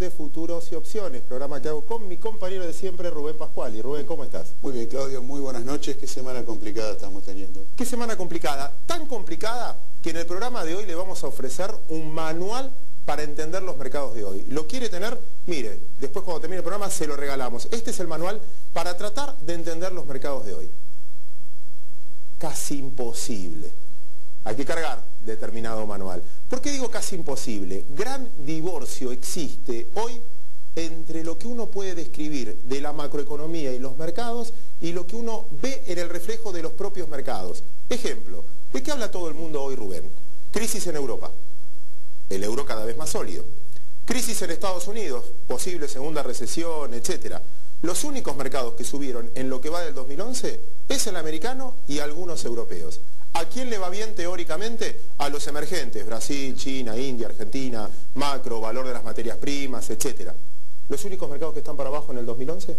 de Futuros y Opciones, programa que hago con mi compañero de siempre, Rubén Pascual. Y Rubén, ¿cómo estás? Muy bien, Claudio, muy buenas noches. ¿Qué semana complicada estamos teniendo? ¿Qué semana complicada? Tan complicada que en el programa de hoy le vamos a ofrecer un manual para entender los mercados de hoy. ¿Lo quiere tener? Mire, después cuando termine el programa se lo regalamos. Este es el manual para tratar de entender los mercados de hoy. Casi imposible. Hay que cargar determinado manual. ¿Por qué digo casi imposible? Gran divorcio existe hoy entre lo que uno puede describir de la macroeconomía y los mercados y lo que uno ve en el reflejo de los propios mercados. Ejemplo, ¿de qué habla todo el mundo hoy, Rubén? Crisis en Europa. El euro cada vez más sólido. Crisis en Estados Unidos, posible segunda recesión, etc. Los únicos mercados que subieron en lo que va del 2011 es el americano y algunos europeos. ¿A quién le va bien teóricamente? A los emergentes, Brasil, China, India, Argentina, macro, valor de las materias primas, etc. ¿Los únicos mercados que están para abajo en el 2011?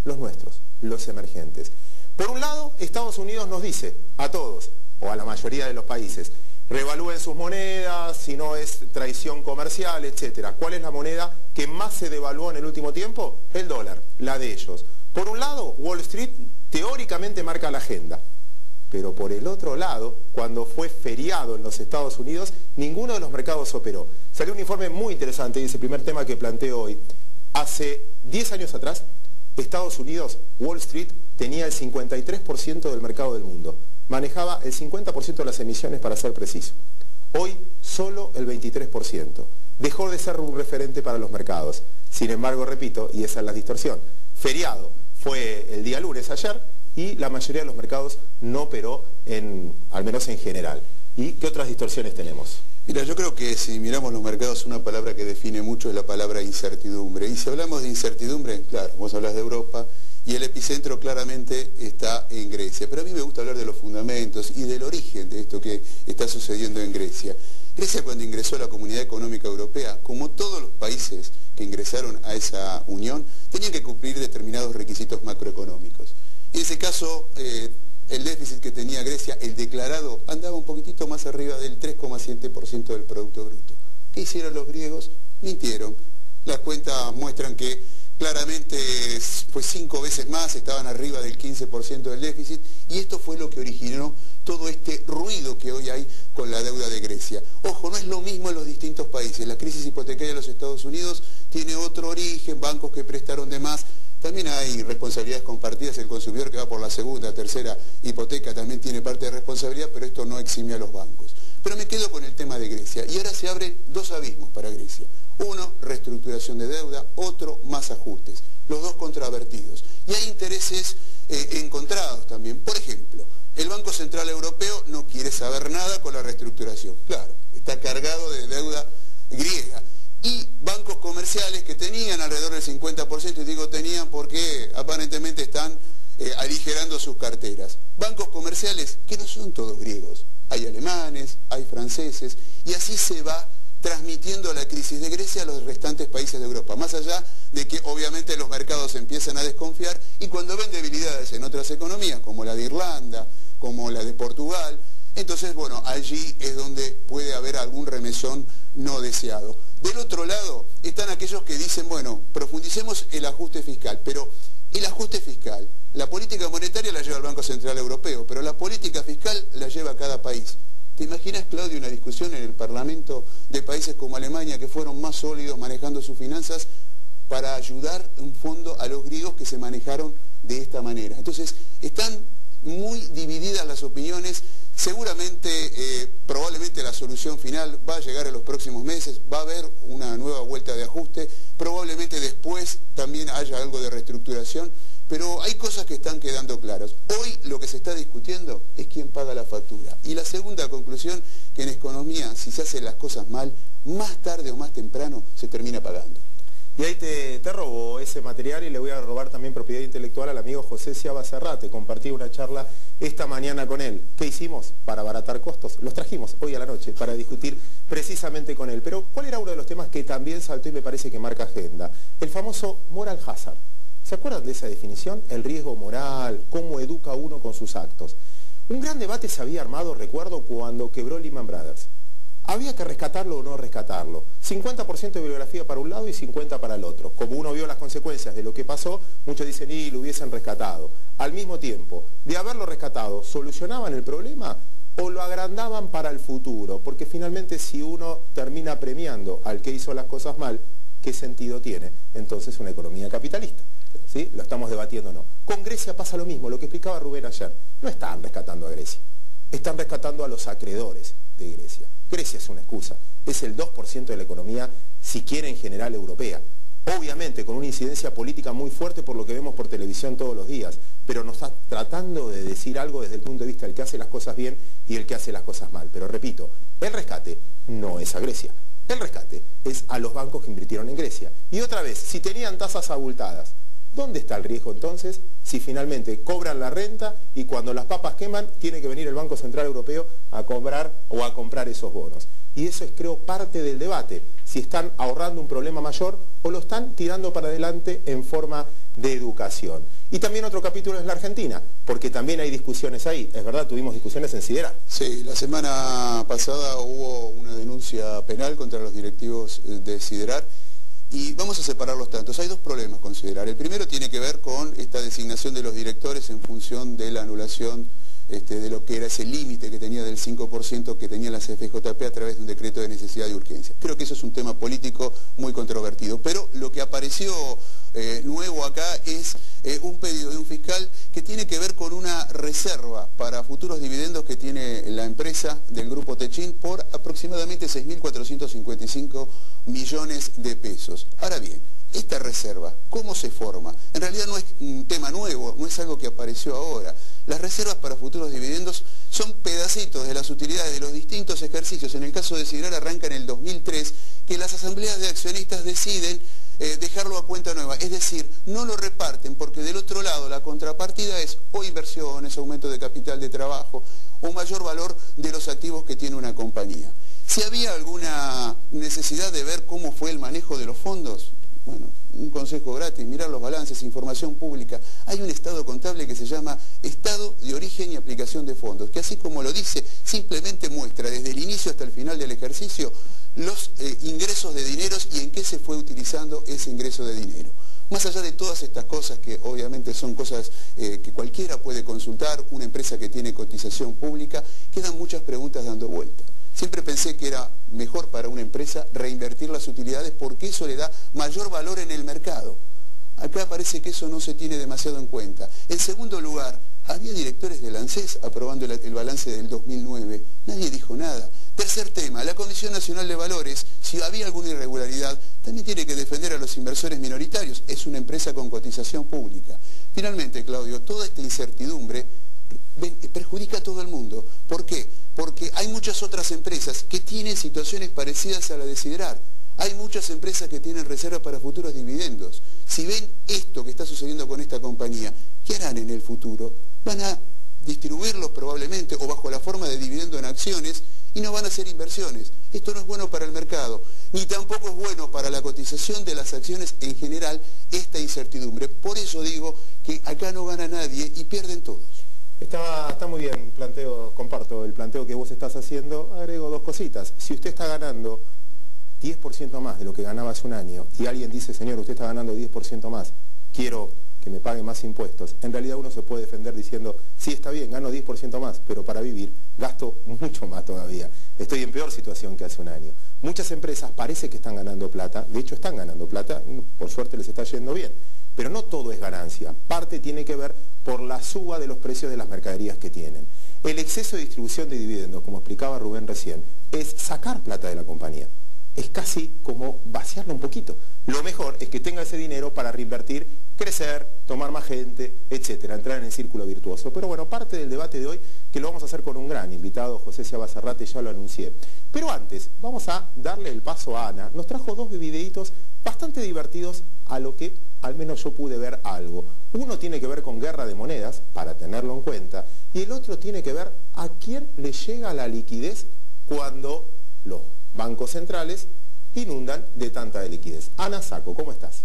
Los nuestros, los emergentes. Por un lado, Estados Unidos nos dice a todos, o a la mayoría de los países, revalúen sus monedas, si no es traición comercial, etc. ¿Cuál es la moneda que más se devaluó en el último tiempo? El dólar, la de ellos. Por un lado, Wall Street teóricamente marca la agenda. Pero por el otro lado, cuando fue feriado en los Estados Unidos, ninguno de los mercados operó. Salió un informe muy interesante y ese primer tema que planteo hoy. Hace 10 años atrás, Estados Unidos, Wall Street, tenía el 53% del mercado del mundo. Manejaba el 50% de las emisiones, para ser preciso. Hoy, solo el 23%. Dejó de ser un referente para los mercados. Sin embargo, repito, y esa es la distorsión, feriado fue el día lunes ayer, y la mayoría de los mercados no operó, al menos en general. ¿Y qué otras distorsiones tenemos? Mira, yo creo que si miramos los mercados, una palabra que define mucho es la palabra incertidumbre. Y si hablamos de incertidumbre, claro, vos hablas de Europa y el epicentro claramente está en Grecia. Pero a mí me gusta hablar de los fundamentos y del origen de esto que está sucediendo en Grecia. Grecia, cuando ingresó a la Comunidad Económica Europea, como todos los países que ingresaron a esa unión, tenían que cumplir determinados requisitos macroeconómicos. En ese caso, el déficit que tenía Grecia, el declarado, andaba un poquitito más arriba del 3,7% del Producto Bruto. ¿Qué hicieron los griegos? Mintieron. Las cuentas muestran que claramente fue 5 veces más, estaban arriba del 15% del déficit, y esto fue lo que originó todo este ruido que hoy hay con la deuda de Grecia. Ojo, no es lo mismo en los distintos países. La crisis hipotecaria de los Estados Unidos tiene otro origen, bancos que prestaron de más. También hay responsabilidades compartidas, el consumidor que va por la segunda, tercera hipoteca también tiene parte de responsabilidad, pero esto no exime a los bancos. Pero me quedo con el tema de Grecia, y ahora se abren dos abismos para Grecia. Uno, reestructuración de deuda, otro, más ajustes, los dos controvertidos. Y hay intereses encontrados también. Por ejemplo, el Banco Central Europeo no quiere saber nada con la reestructuración. Claro, está cargado de deuda griega. Y bancos comerciales que tenían alrededor del 50%, y digo tenían porque aparentemente están aligerando sus carteras. Bancos comerciales que no son todos griegos, hay alemanes, hay franceses, y así se va transmitiendo la crisis de Grecia a los restantes países de Europa, más allá de que obviamente los mercados empiezan a desconfiar, y cuando ven debilidades en otras economías, como la de Irlanda, como la de Portugal, entonces, bueno, allí es donde puede haber algún remesón no deseado. Del otro lado están aquellos que dicen, bueno, profundicemos el ajuste fiscal, pero el ajuste fiscal, la política monetaria la lleva el Banco Central Europeo, pero la política fiscal la lleva cada país. ¿Te imaginas, Claudio, una discusión en el Parlamento de países como Alemania, que fueron más sólidos manejando sus finanzas, para ayudar un fondo a los griegos que se manejaron de esta manera? Entonces, están muy divididas las opiniones. Seguramente, probablemente la solución final va a llegar en los próximos meses, va a haber una nueva vuelta de ajuste, probablemente después también haya algo de reestructuración, pero hay cosas que están quedando claras. Hoy lo que se está discutiendo es quién paga la factura. Y la segunda conclusión, que en economía, si se hacen las cosas mal, más tarde o más temprano se termina pagando. Y ahí te robo ese material y le voy a robar también propiedad intelectual al amigo José Ciaba Serrate. Compartí una charla esta mañana con él. ¿Qué hicimos? Para abaratar costos. Los trajimos hoy a la noche para discutir precisamente con él. Pero ¿cuál era uno de los temas que también saltó y me parece que marca agenda? El famoso moral hazard. ¿Se acuerdan de esa definición? El riesgo moral, cómo educa uno con sus actos. Un gran debate se había armado, recuerdo, cuando quebró Lehman Brothers. ¿Había que rescatarlo o no rescatarlo? 50% de bibliografía para un lado y 50% para el otro. Como uno vio las consecuencias de lo que pasó, muchos dicen, y lo hubiesen rescatado. Al mismo tiempo, de haberlo rescatado, ¿solucionaban el problema o lo agrandaban para el futuro? Porque finalmente si uno termina premiando al que hizo las cosas mal, ¿qué sentido tiene entonces una economía capitalista? ¿Sí? Lo estamos debatiendo o no. Con Grecia pasa lo mismo, lo que explicaba Rubén ayer. No están rescatando a Grecia, están rescatando a los acreedores de Grecia. Grecia es una excusa, es el 2% de la economía, si quiere en general, europea. Obviamente con una incidencia política muy fuerte por lo que vemos por televisión todos los días, pero nos está tratando de decir algo desde el punto de vista del que hace las cosas bien y el que hace las cosas mal. Pero repito, el rescate no es a Grecia, el rescate es a los bancos que invirtieron en Grecia. Y otra vez, si tenían tasas abultadas, ¿dónde está el riesgo entonces si finalmente cobran la renta y cuando las papas queman tiene que venir el Banco Central Europeo a cobrar o a comprar esos bonos? Y eso es, creo, parte del debate, si están ahorrando un problema mayor o lo están tirando para adelante en forma de educación. Y también otro capítulo es la Argentina, porque también hay discusiones ahí. Es verdad, tuvimos discusiones en Siderar. Sí, la semana pasada hubo una denuncia penal contra los directivos de Siderar. Y vamos a separar los tantos. Hay dos problemas con Siderar. El primero tiene que ver con esta designación de los directores en función de la anulación de lo que era ese límite que tenía del 5% que tenía la CFJP a través de un decreto de necesidad de urgencia. Creo que eso es un tema político muy controvertido. Pero lo que apareció nuevo acá es un pedido de un fiscal que tiene que ver con una reserva para futuros dividendos que tiene la empresa del Grupo Techin por aproximadamente 6.455 millones de pesos. Ahora bien, esta reserva, ¿cómo se forma? En realidad no es un tema nuevo, no es algo que apareció ahora. Las reservas para futuros dividendos son pedacitos de las utilidades de los distintos ejercicios. En el caso de Siderar arranca en el 2003, que las asambleas de accionistas deciden dejarlo a cuenta nueva, es decir, no lo reparten porque del otro lado la contrapartida es o inversiones, aumento de capital de trabajo o mayor valor de los activos que tiene una compañía. Si había alguna necesidad de ver cómo fue el manejo de los fondos, bueno, un consejo gratis, mirar los balances, información pública. Hay un estado contable que se llama Estado de Origen y Aplicación de Fondos, que así como lo dice, simplemente muestra desde el inicio hasta el final del ejercicio los ingresos de dineros y en qué se fue utilizando ese ingreso de dinero. Más allá de todas estas cosas, que obviamente son cosas que cualquiera puede consultar, una empresa que tiene cotización pública, quedan muchas preguntas dando vuelta. Siempre pensé que era mejor para una empresa reinvertir las utilidades porque eso le da mayor valor en el mercado. Acá parece que eso no se tiene demasiado en cuenta. En segundo lugar, había directores del ANSES aprobando el balance del 2009. Nadie dijo nada. Tercer tema, la Comisión Nacional de Valores, si había alguna irregularidad, también tiene que defender a los inversores minoritarios. Es una empresa con cotización pública. Finalmente, Claudio, toda esta incertidumbre perjudica a todo el mundo. ¿Por qué? Porque hay muchas otras empresas que tienen situaciones parecidas a la de Siderar. Hay muchas empresas que tienen reservas para futuros dividendos. Si ven esto que está sucediendo con esta compañía, ¿qué harán en el futuro? Van a distribuirlos probablemente o bajo la forma de dividendo en acciones y no van a hacer inversiones. Esto no es bueno para el mercado, ni tampoco es bueno para la cotización de las acciones en general, esta incertidumbre. Por eso digo que acá no gana nadie y pierden todos. Está muy bien, comparto el planteo que vos estás haciendo. Agrego dos cositas. Si usted está ganando 10% más de lo que ganaba hace un año y alguien dice, señor, usted está ganando 10% más, quiero que me pague más impuestos, en realidad uno se puede defender diciendo, sí, está bien, gano 10% más, pero para vivir gasto mucho más todavía. Estoy en peor situación que hace un año. Muchas empresas parece que están ganando plata, de hecho están ganando plata, por suerte les está yendo bien, pero no todo es ganancia. Parte tiene que ver por la suba de los precios de las mercaderías que tienen. El exceso de distribución de dividendos, como explicaba Rubén recién, es sacar plata de la compañía. Es casi como vaciarlo un poquito. Lo mejor es que tenga ese dinero para reinvertir, crecer, tomar más gente, etcétera, entrar en el círculo virtuoso. Pero bueno, parte del debate de hoy, que lo vamos a hacer con un gran invitado, José Ciaba Zarrate, ya lo anuncié. Pero antes, vamos a darle el paso a Ana. Nos trajo dos videitos bastante divertidos a lo que al menos yo pude ver algo. Uno tiene que ver con guerra de monedas, para tenerlo en cuenta, y el otro tiene que ver a quién le llega la liquidez cuando los bancos centrales inundan de tanta liquidez. Ana Saco, ¿cómo estás?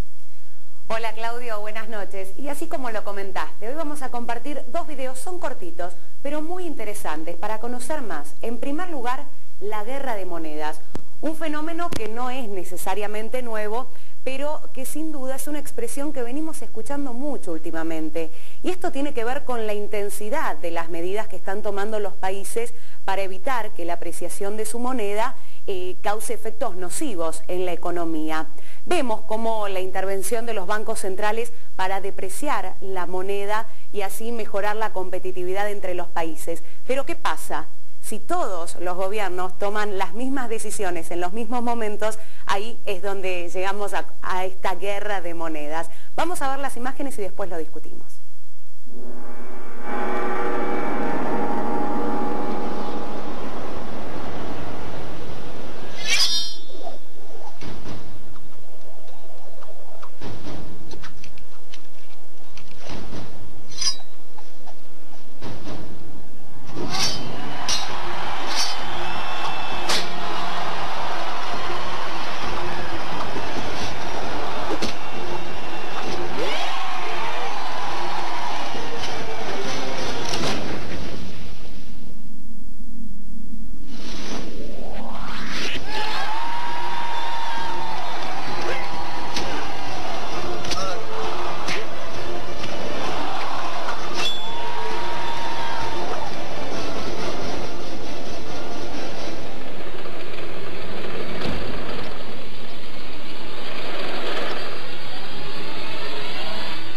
Hola Claudio, buenas noches. Y así como lo comentaste, hoy vamos a compartir dos videos, son cortitos, pero muy interesantes para conocer más. En primer lugar, la guerra de monedas. Un fenómeno que no es necesariamente nuevo, pero que sin duda es una expresión que venimos escuchando mucho últimamente. Y esto tiene que ver con la intensidad de las medidas que están tomando los países para evitar que la apreciación de su moneda cause efectos nocivos en la economía. Vemos cómo la intervención de los bancos centrales para depreciar la moneda y así mejorar la competitividad entre los países. Pero ¿qué pasa? Si todos los gobiernos toman las mismas decisiones en los mismos momentos, ahí es donde llegamos a esta guerra de monedas. Vamos a ver las imágenes y después lo discutimos.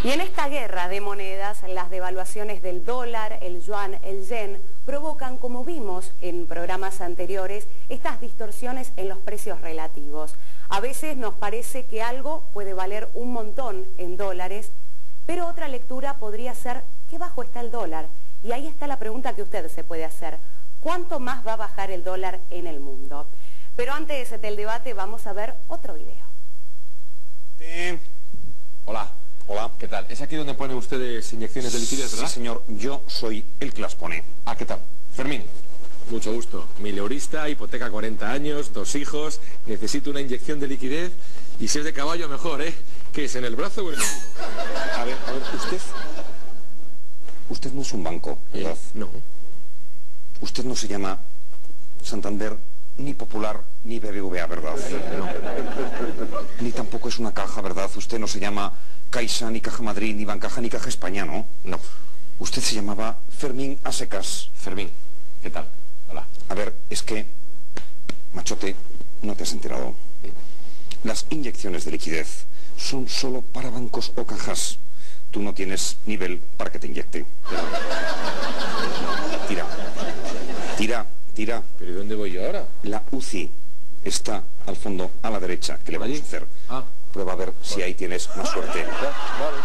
Y en esta guerra de monedas, las devaluaciones del dólar, el yuan, el yen, provocan, como vimos en programas anteriores, estas distorsiones en los precios relativos. A veces nos parece que algo puede valer un montón en dólares, pero otra lectura podría ser ¿qué bajo está el dólar? Y ahí está la pregunta que usted se puede hacer. ¿Cuánto más va a bajar el dólar en el mundo? Pero antes del debate vamos a ver otro video. Hola. Hola, ¿qué tal? ¿Es aquí donde ponen ustedes inyecciones de liquidez, verdad? Sí, señor, yo soy el que las pone. Ah, ¿qué tal? Fermín. Mucho gusto. Mileurista, hipoteca 40 años, 2 hijos, necesito una inyección de liquidez y si es de caballo mejor, ¿eh? ¿Qué es, en el brazo o en el... A ver, usted no es un banco, ¿verdad? No. Usted no se llama Santander, ni Popular, ni BBVA, ¿verdad? No. Ni tampoco es una caja, ¿verdad? Usted no se llama Caixa, ni Caja Madrid, ni Bancaja, ni Caja España, ¿no? No. Usted se llamaba Fermín a secas. Fermín, ¿qué tal? Hola. A ver, es que, machote, no te has enterado. Las inyecciones de liquidez son solo para bancos o cajas. Tú no tienes nivel para que te inyecte. Tira. Tira, tira. ¿Pero ¿y dónde voy yo ahora? La UCI está al fondo a la derecha. ¿Qué le vamos a hacer? Ah. Prueba a ver si ahí tienes más suerte. Vale.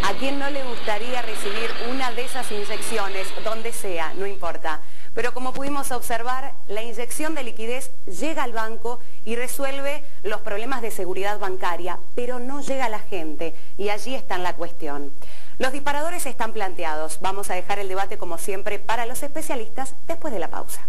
¿A quién no le gustaría recibir una de esas inyecciones, donde sea, no importa? Pero como pudimos observar, la inyección de liquidez llega al banco y resuelve los problemas de seguridad bancaria, pero no llega a la gente, y allí está la cuestión. Los disparadores están planteados. Vamos a dejar el debate, como siempre, para los especialistas después de la pausa.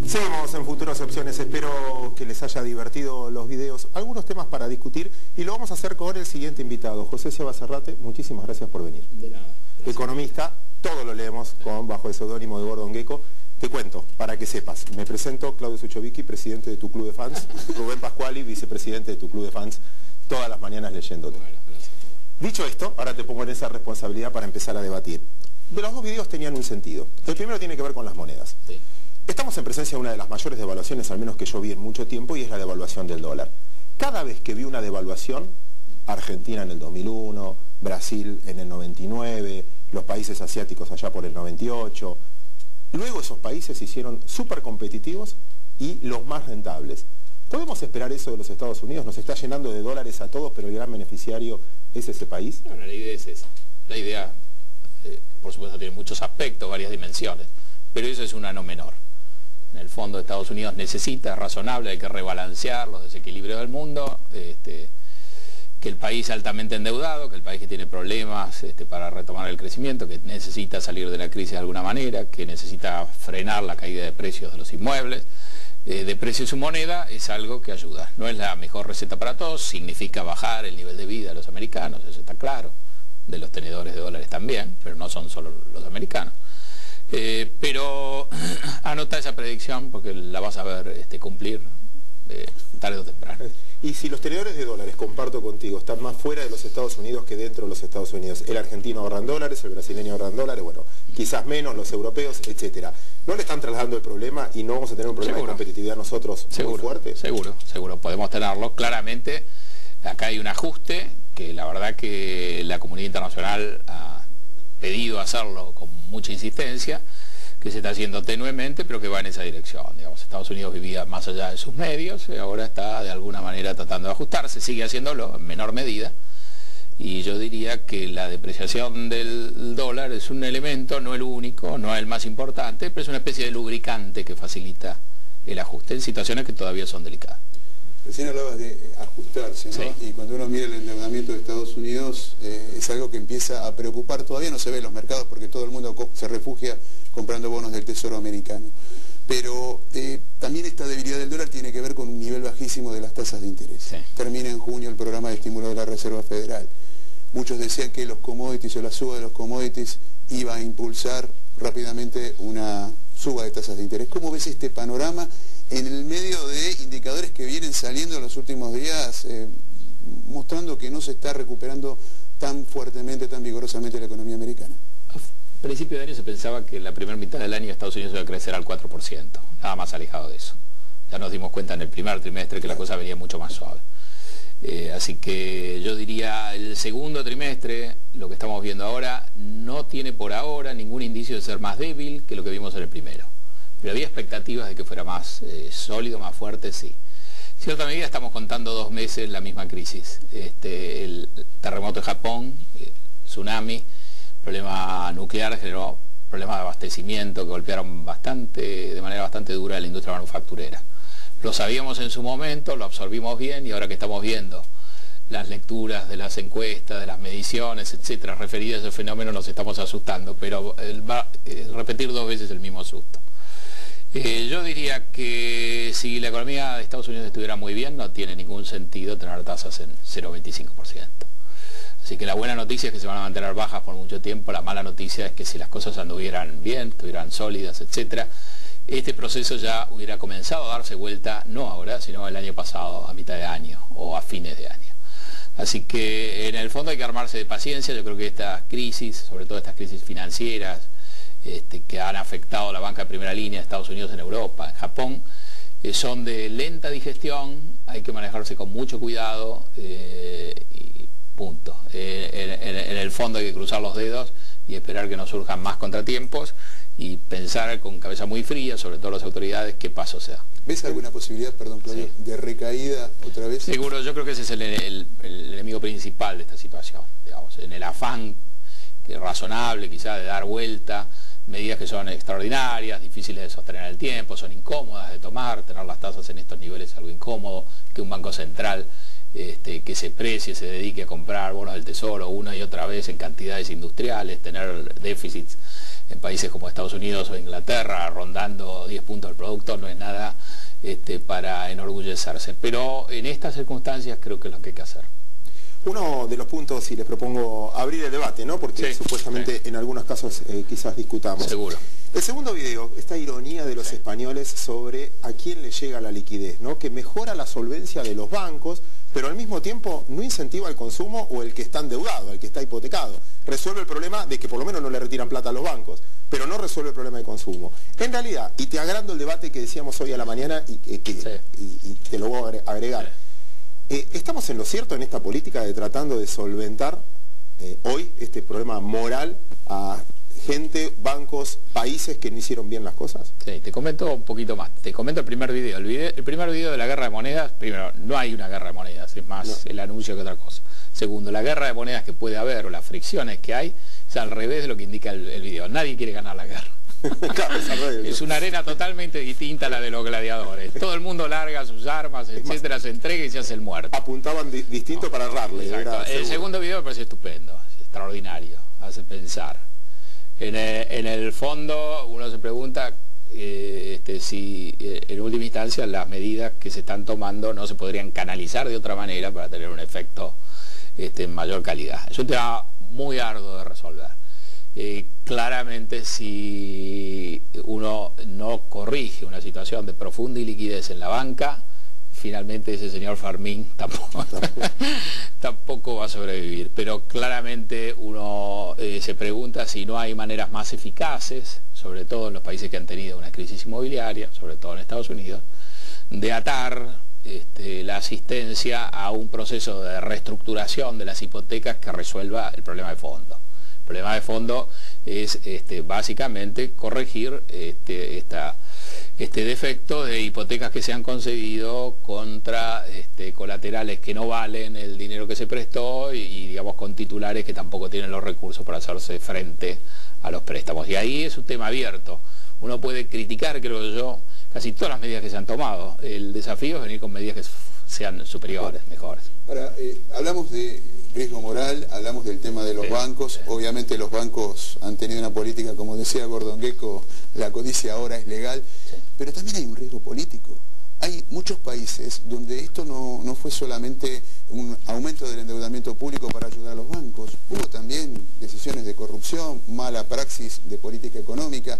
Seguimos en Futuras Opciones, espero que les haya divertido los videos, algunos temas para discutir y lo vamos a hacer con el siguiente invitado, José Seba Serrate, muchísimas gracias por venir. De nada. Gracias. Economista, todo lo leemos bajo el seudónimo de Gordon Gekko. Te cuento, para que sepas, me presento, Claudio Suchovicki, presidente de tu club de fans, Rubén Pascuali, vicepresidente de tu club de fans, todas las mañanas leyéndote. Bueno, gracias. Dicho esto, ahora te pongo en esa responsabilidad para empezar a debatir. Los dos videos tenían un sentido. El primero tiene que ver con las monedas. Sí. Estamos en presencia de una de las mayores devaluaciones, al menos que yo vi en mucho tiempo, y es la devaluación del dólar. Cada vez que vi una devaluación, Argentina en el 2001, Brasil en el 99, los países asiáticos allá por el 98, luego esos países se hicieron súper competitivos y los más rentables. ¿Podemos esperar eso de los Estados Unidos? Nos está llenando de dólares a todos, pero el gran beneficiario es ese país. Bueno, la idea es esa. La idea, por supuesto, tiene muchos aspectos, varias dimensiones, pero eso es una no menor. En el fondo, Estados Unidos necesita, es razonable, hay que rebalancear los desequilibrios del mundo, que el país altamente endeudado, que el país que tiene problemas para retomar el crecimiento, que necesita salir de la crisis de alguna manera, que necesita frenar la caída de precios de los inmuebles, deprecie su moneda, es algo que ayuda. No es la mejor receta para todos, significa bajar el nivel de vida de los americanos, eso está claro, de los tenedores de dólares también, pero no son solo los americanos. Pero anota esa predicción porque la vas a ver cumplir tarde o temprano. Y si los tenedores de dólares, comparto contigo, están más fuera de los Estados Unidos que dentro de los Estados Unidos, el argentino ahorra en dólares, el brasileño ahorra en dólares, bueno, quizás menos, los europeos, etcétera. ¿No le están trasladando el problema y no vamos a tener un problema de competitividad nosotros muy fuerte? Seguro, podemos tenerlo. Claramente, acá hay un ajuste que la verdad que la comunidad internacional ha pedido hacerlo con mucha insistencia, que se está haciendo tenuemente, pero que va en esa dirección. Digamos, Estados Unidos vivía más allá de sus medios y ahora está de alguna manera tratando de ajustarse, sigue haciéndolo en menor medida, y yo diría que la depreciación del dólar es un elemento, no el único, no el más importante, pero es una especie de lubricante que facilita el ajuste en situaciones que todavía son delicadas. Recién hablabas de ajustarse, ¿no? Sí. Y cuando uno mira el endeudamiento de Estados Unidos, es algo que empieza a preocupar. Todavía no se ve en los mercados porque todo el mundo se refugia comprando bonos del Tesoro americano. Pero también esta debilidad del dólar tiene que ver con un nivel bajísimo de las tasas de interés. Sí. Termina en junio el programa de estímulo de la Reserva Federal. Muchos decían que los commodities o la suba de los commodities iba a impulsar rápidamente una suba de tasas de interés. ¿Cómo ves este panorama en el medio de indicadores que vienen saliendo en los últimos días mostrando que no se está recuperando tan fuertemente, tan vigorosamente la economía americana? A principio de año se pensaba que en la primera mitad del año Estados Unidos iba a crecer al 4%, nada más alejado de eso. Ya nos dimos cuenta en el primer trimestre que la cosa venía mucho más suave. Así que yo diría el segundo trimestre, lo que estamos viendo ahora, no tiene por ahora ningún indicio de ser más débil que lo que vimos en el primero. Pero había expectativas de que fuera más sólido, más fuerte, sí. En cierta medida estamos contando 2 meses la misma crisis. El terremoto de Japón, tsunami, problema nuclear generó problemas de abastecimiento que golpearon de manera bastante dura a la industria manufacturera. Lo sabíamos en su momento, lo absorbimos bien y ahora que estamos viendo las lecturas de las encuestas, de las mediciones, etcétera, referidas a ese fenómeno, nos estamos asustando, pero va a repetir 2 veces el mismo susto. Yo diría que si la economía de Estados Unidos estuviera muy bien, no tiene ningún sentido tener tasas en 0,25%. Así que la buena noticia es que se van a mantener bajas por mucho tiempo, la mala noticia es que si las cosas anduvieran bien, estuvieran sólidas, etcétera, este proceso ya hubiera comenzado a darse vuelta, no ahora, sino el año pasado, a mitad de año o a fines de año. Así que en el fondo hay que armarse de paciencia. Yo creo que estas crisis, sobre todo estas crisis financieras, que han afectado a la banca de primera línea de Estados Unidos, en Europa, en Japón, son de lenta digestión, hay que manejarse con mucho cuidado y punto. En el fondo hay que cruzar los dedos y esperar que no surjan más contratiempos y pensar con cabeza muy fría, sobre todo las autoridades, qué paso se da. ¿Ves alguna posibilidad, perdón, Claudio, sí, de recaída otra vez? Seguro, yo creo que ese es el enemigo principal de esta situación, digamos, en el afán razonable quizá de dar vuelta, medidas que son extraordinarias, difíciles de sostener en el tiempo, son incómodas de tomar, tener las tasas en estos niveles es algo incómodo, que un banco central que se precie, se dedique a comprar bonos del Tesoro una y otra vez en cantidades industriales, tener déficits en países como Estados Unidos o Inglaterra rondando 10 puntos del producto, no es nada para enorgullecerse. Pero en estas circunstancias creo que es lo que hay que hacer. Uno de los puntos, y les propongo abrir el debate, ¿no? Porque sí, supuestamente en algunos casos quizás discutamos. Seguro. El segundo video, esta ironía de los españoles sobre a quién le llega la liquidez, ¿no? Que mejora la solvencia de los bancos, pero al mismo tiempo no incentiva el consumo o el que está endeudado, el que está hipotecado. Resuelve el problema de que por lo menos no le retiran plata a los bancos, pero no resuelve el problema de consumo. En realidad, y te agrando el debate que decíamos hoy a la mañana y te lo voy a agregar, ¿estamos en lo cierto en esta política de tratando de solventar hoy este problema moral a gente, bancos, países que no hicieron bien las cosas? Sí, te comento un poquito más. Te comento el primer video. El primer video de la guerra de monedas, primero, no hay una guerra de monedas, es más el anuncio que otra cosa. Segundo, la guerra de monedas que puede haber o las fricciones que hay es al revés de lo que indica el video. Nadie quiere ganar la guerra. Claro, es una arena totalmente distinta a la de los gladiadores. Todo el mundo larga sus armas, etcétera, se entrega y se hace el muerto. Apuntaban distinto para errarle. El segundo video me parece estupendo, es extraordinario, hace pensar. En el fondo uno se pregunta si en última instancia las medidas que se están tomando no se podrían canalizar de otra manera para tener un efecto en mayor calidad. Es un tema muy arduo de resolver. Claramente si uno no corrige una situación de profunda iliquidez en la banca, finalmente ese señor Fermín tampoco va a sobrevivir. Pero claramente uno se pregunta si no hay maneras más eficaces, sobre todo en los países que han tenido una crisis inmobiliaria, sobre todo en Estados Unidos, de atar la asistencia a un proceso de reestructuración de las hipotecas que resuelva el problema de fondo. El problema de fondo es básicamente corregir este defecto de hipotecas que se han concedido contra colaterales que no valen el dinero que se prestó y digamos con titulares que tampoco tienen los recursos para hacerse frente a los préstamos. Y ahí es un tema abierto. Uno puede criticar, creo yo, casi todas las medidas que se han tomado. El desafío es venir con medidas que sean superiores, mejores. Ahora, hablamos de riesgo moral, hablamos del tema de los bancos. Obviamente los bancos han tenido una política, como decía Gordon Gekko, la codicia ahora es legal, pero también hay un riesgo político. Hay muchos países donde esto no fue solamente un aumento del endeudamiento público para ayudar a los bancos, hubo también decisiones de corrupción, mala praxis de política económica.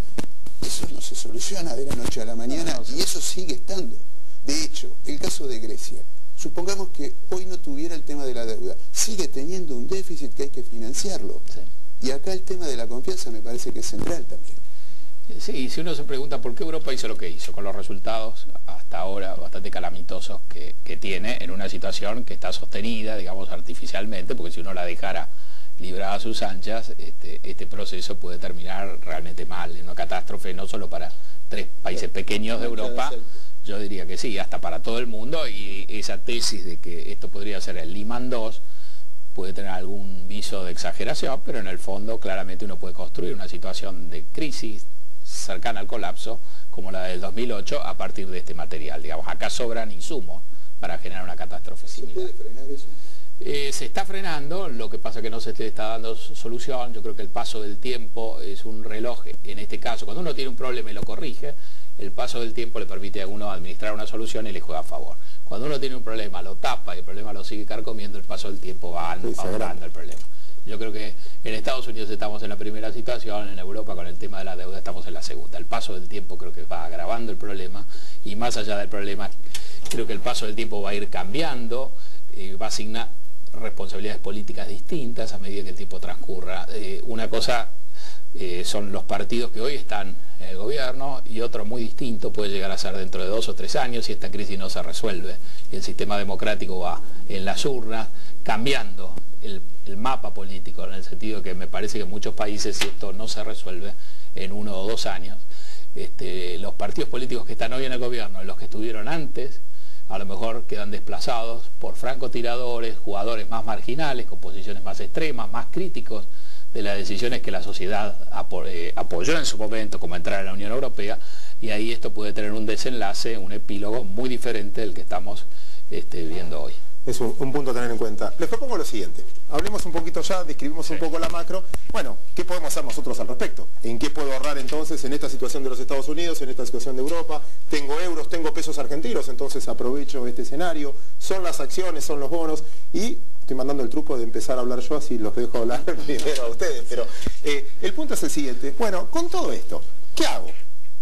Eso no se soluciona de la noche a la mañana y eso sigue estando. De hecho, el caso de Grecia, supongamos que hoy no tuviera el tema de la deuda, sigue teniendo un déficit que hay que financiarlo. Y acá el tema de la confianza me parece que es central también. Sí, si uno se pregunta por qué Europa hizo lo que hizo, con los resultados hasta ahora bastante calamitosos que tiene en una situación que está sostenida, digamos, artificialmente, porque si uno la dejara librada a sus anchas, este proceso puede terminar realmente mal, en una catástrofe no solo para 3 países pequeños de Europa, yo diría que sí, hasta para todo el mundo, y esa tesis de que esto podría ser el Lehman II puede tener algún viso de exageración, pero en el fondo claramente uno puede construir una situación de crisis cercana al colapso como la del 2008 a partir de este material. Digamos, acá sobran insumos para generar una catástrofe similar. ¿Se puede frenar eso? Se está frenando, lo que pasa que no se le está dando solución. Yo creo que el paso del tiempo es un reloj. En este caso, cuando uno tiene un problema y lo corrige, el paso del tiempo le permite a uno administrar una solución y le juega a favor. Cuando uno tiene un problema, lo tapa y el problema lo sigue carcomiendo, el paso del tiempo va ahondando el problema. Yo creo que en Estados Unidos estamos en la primera situación, en Europa con el tema de la deuda estamos en la segunda. El paso del tiempo creo que va agravando el problema y más allá del problema, creo que el paso del tiempo va a ir cambiando, va a asignar responsabilidades políticas distintas a medida que el tiempo transcurra. Una cosa son los partidos que hoy están en el gobierno y otro muy distinto puede llegar a ser dentro de 2 o 3 años si esta crisis no se resuelve y el sistema democrático va en las urnas cambiando el mapa político, en el sentido que me parece que en muchos países, si esto no se resuelve en 1 o 2 años, los partidos políticos que están hoy en el gobierno y los que estuvieron antes a lo mejor quedan desplazados por francotiradores, jugadores más marginales, con posiciones más extremas, más críticos de las decisiones que la sociedad apoyó en su momento, como entrar en la Unión Europea, y ahí esto puede tener un desenlace, un epílogo muy diferente del que estamos viendo hoy. Es un punto a tener en cuenta. Les propongo lo siguiente. Hablemos un poquito ya, describimos un poco la macro. Bueno, ¿qué podemos hacer nosotros al respecto? ¿En qué puedo ahorrar entonces en esta situación de los Estados Unidos, en esta situación de Europa? Tengo euros, tengo pesos argentinos, entonces aprovecho este escenario. Son las acciones, son los bonos. Y estoy mandando el truco de empezar a hablar yo, así los dejo hablar primero a ustedes. Pero el punto es el siguiente. Bueno, con todo esto, ¿qué hago?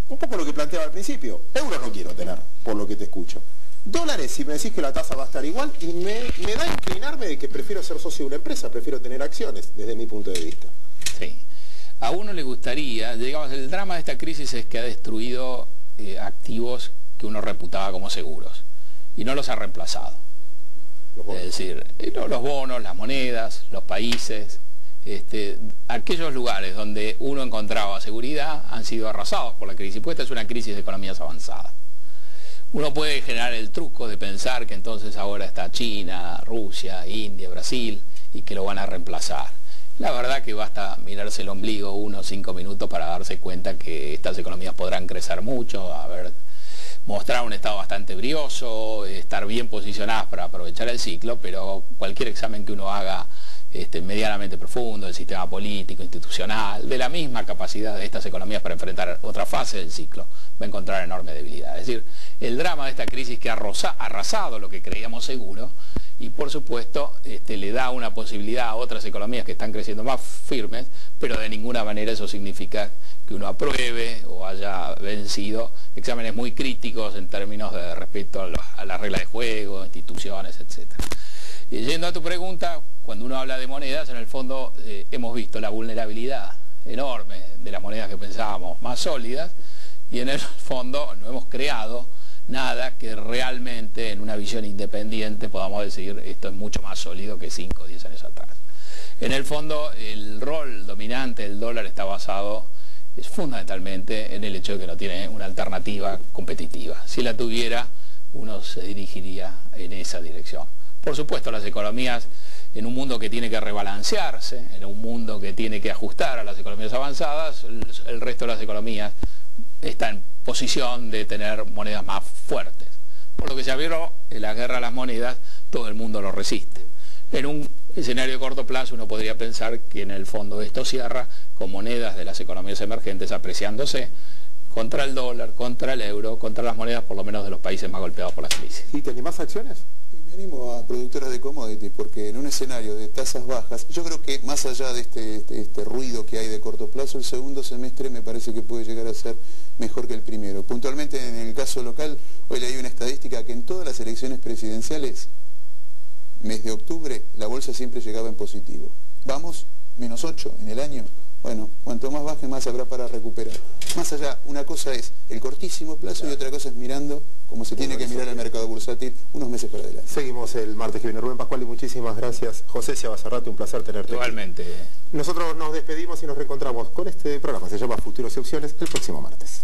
Un poco lo que planteaba al principio. Euros no quiero tener, por lo que te escucho. Dólares, si me decís que la tasa va a estar igual, y me da a inclinarme de que prefiero ser socio de una empresa, prefiero tener acciones, desde mi punto de vista. Sí. A uno le gustaría, digamos, el drama de esta crisis es que ha destruido activos que uno reputaba como seguros, y no los ha reemplazado. Es decir, los bonos, las monedas, los países, aquellos lugares donde uno encontraba seguridad han sido arrasados por la crisis, porque esta es una crisis de economías avanzadas. Uno puede generar el truco de pensar que entonces ahora está China, Rusia, India, Brasil y que lo van a reemplazar. La verdad que basta mirarse el ombligo 1 o 5 minutos para darse cuenta que estas economías podrán crecer mucho, mostrar un estado bastante brioso, estar bien posicionadas para aprovechar el ciclo, pero cualquier examen que uno haga medianamente profundo del sistema político, institucional, de la misma capacidad de estas economías para enfrentar otra fase del ciclo, va a encontrar enorme debilidad. Es decir, el drama de esta crisis que ha arrasado lo que creíamos seguro, y por supuesto le da una posibilidad a otras economías que están creciendo más firmes, pero de ninguna manera eso significa que uno apruebe o haya vencido exámenes muy críticos en términos de respeto a la regla de juego, instituciones, etc. Y yendo a tu pregunta, cuando uno habla de monedas, en el fondo hemos visto la vulnerabilidad enorme de las monedas que pensábamos más sólidas, y en el fondo no hemos creado nada que realmente en una visión independiente podamos decir esto es mucho más sólido que 5 o 10 años atrás. En el fondo el rol dominante del dólar está basado fundamentalmente en el hecho de que no tiene una alternativa competitiva. Si la tuviera, uno se dirigiría en esa dirección. Por supuesto, las economías en un mundo que tiene que rebalancearse, en un mundo que tiene que ajustar a las economías avanzadas, el resto de las economías está en posición de tener monedas más fuertes. Por lo que se abrió en la guerra a las monedas, todo el mundo lo resiste. En un escenario de corto plazo uno podría pensar que en el fondo esto cierra con monedas de las economías emergentes apreciándose contra el dólar, contra el euro, contra las monedas por lo menos de los países más golpeados por las crisis. ¿Y te animás a acciones? Me animo a productoras de commodities porque en un escenario de tasas bajas, yo creo que más allá de este ruido que hay de corto plazo, el segundo semestre me parece que puede llegar a ser mejor que el primero. Puntualmente en el caso local, hoy leí una estadística que en todas las elecciones presidenciales, mes de octubre, la bolsa siempre llegaba en positivo. Vamos, -8 en el año. Bueno, cuanto más baje, más habrá para recuperar. Más allá, una cosa es el cortísimo plazo y otra cosa es mirando como se tiene que mirar el mercado bursátil unos meses para adelante. Seguimos el martes que viene. Rubén Pascual, y muchísimas gracias. José Ciabazarrate, un placer tenerte Igualmente. Aquí. Nosotros nos despedimos y nos reencontramos con este programa. Se llama Futuros y Opciones el próximo martes.